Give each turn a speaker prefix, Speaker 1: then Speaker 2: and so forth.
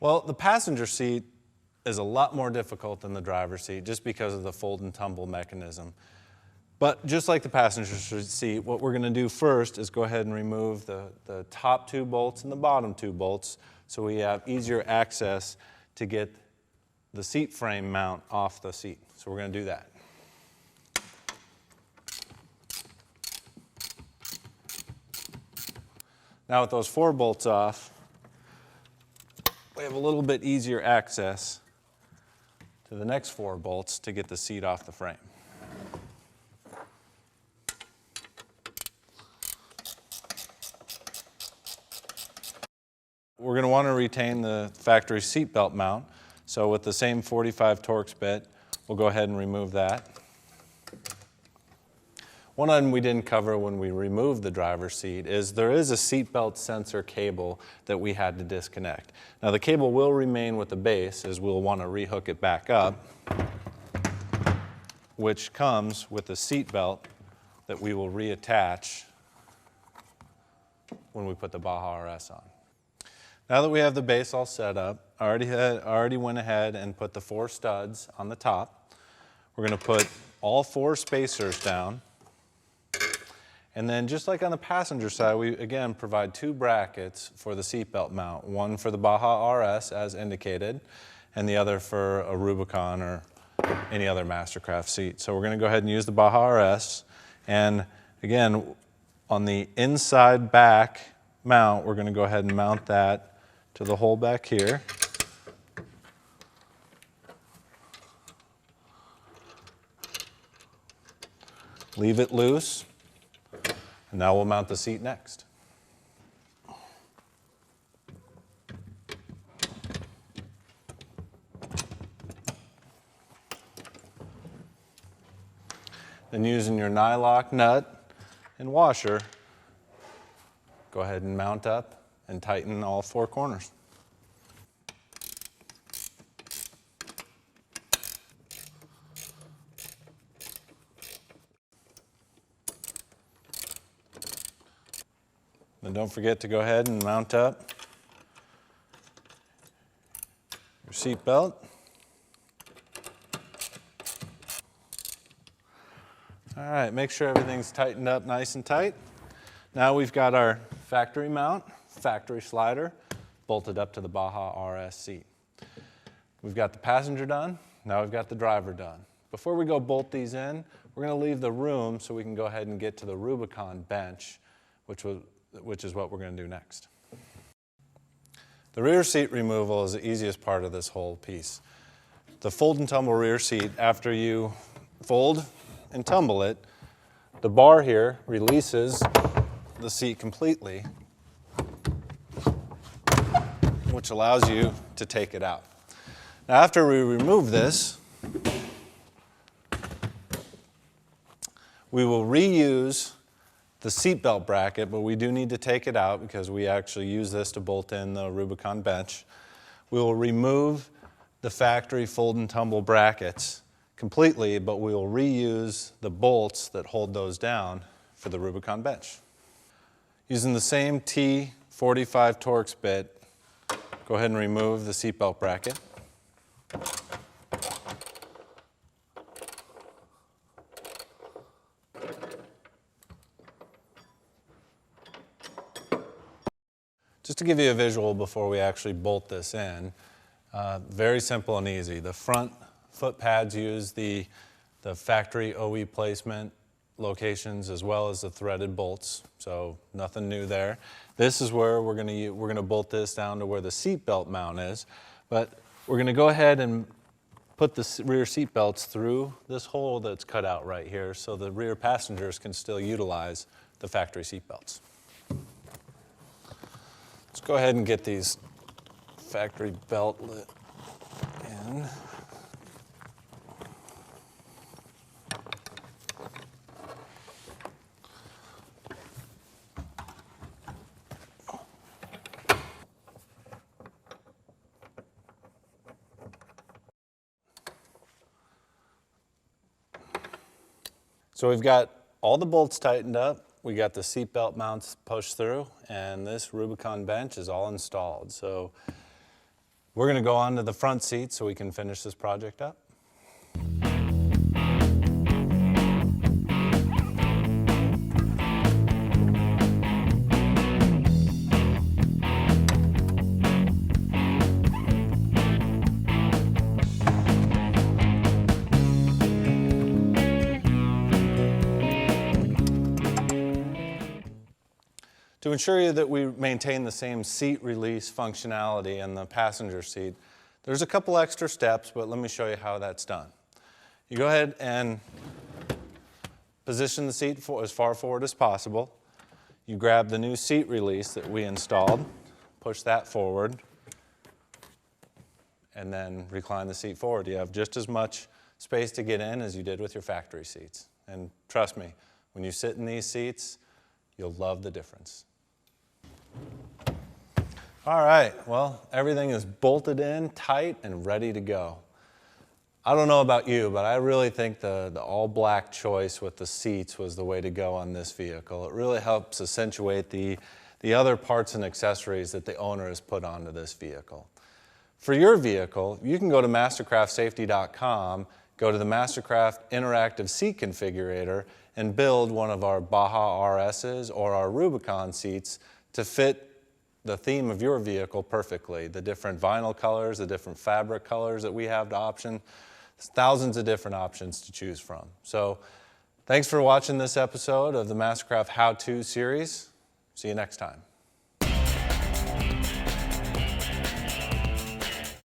Speaker 1: Well, the passenger seat is a lot more difficult than the driver's seat just because of the fold and tumble mechanism. But just like the passenger seat, what we're going to do first is go ahead and remove the top 2 bolts and the bottom 2 bolts so we have easier access to get the seat frame mount off the seat. So we're going to do that. Now with those 4 bolts off, we have a little bit easier access to the next 4 bolts to get the seat off the frame. We're going to want to retain the factory seat belt mount, so with the same 45 Torx bit, we'll go ahead and remove that. One item we didn't cover when we removed the driver's seat is there is a seat belt sensor cable that we had to disconnect. Now the cable will remain with the base as we'll want to rehook it back up, which comes with a seat belt that we will reattach when we put the Baja RS on. Now that we have the base all set up, I already went ahead and put the 4 studs on the top. We're going to put all 4 spacers down. And then just like on the passenger side, we again provide 2 brackets for the seatbelt mount. One for the Baja RS as indicated, and the other for a Rubicon or any other MasterCraft seat. So we're going to go ahead and use the Baja RS. And again, on the inside back mount, we're going to go ahead and mount that to the hole back here. Leave it loose. And now we'll mount the seat next. Then using your nylock nut and washer, go ahead and mount up and tighten all 4 corners. Then don't forget to go ahead and mount up your seat belt. All right, make sure everything's tightened up nice and tight. Now we've got our factory mount, factory slider, bolted up to the Baja RS seat. We've got the passenger done, now we've got the driver done. Before we go bolt these in, we're going to leave the room so we can go ahead and get to the Rubicon bench, which is what we're going to do next. The rear seat removal is the easiest part of this whole piece. The fold and tumble rear seat, after you fold and tumble it, the bar here releases the seat completely, which allows you to take it out. Now after we remove this, we will reuse the seatbelt bracket, but we do need to take it out because we actually use this to bolt in the Rubicon bench. We will remove the factory fold and tumble brackets completely, but we will reuse the bolts that hold those down for the Rubicon bench. Using the same T45 Torx bit, go ahead and remove the seatbelt bracket. Just to give you a visual before we actually bolt this in, very simple and easy. The front foot pads use the factory OE placement locations as well as the threaded bolts, so nothing new there. This is where we're going to bolt this down to where the seat belt mount is, but we're going to go ahead and put the rear seat belts through this hole that's cut out right here so the rear passengers can still utilize the factory seat belts. Let's go ahead and get these factory belt lit in. So we've got all the bolts tightened up. We got the seat belt mounts pushed through, and this Rubicon bench is all installed. So We're going to go on to the front seat so we can finish this project up. To ensure that we maintain the same seat release functionality in the passenger seat, there's a couple extra steps, but let me show you how that's done. You go ahead and position the seat as far forward as possible. You grab the new seat release that we installed, push that forward, and then recline the seat forward. You have just as much space to get in as you did with your factory seats. And trust me, when you sit in these seats, you'll love the difference. All right, well, everything is bolted in, tight, and ready to go. I don't know about you, but I really think the all-black choice with the seats was the way to go on this vehicle. It really helps accentuate the other parts and accessories that the owner has put onto this vehicle. For your vehicle, you can go to MasterCraftSafety.com, go to the MasterCraft Interactive Seat Configurator, and build one of our Baja RSs or our Rubicon seats to fit the theme of your vehicle perfectly. The different vinyl colors, the different fabric colors that we have to option. There's thousands of different options to choose from. So thanks for watching this episode of the MasterCraft How To Series. See you next time.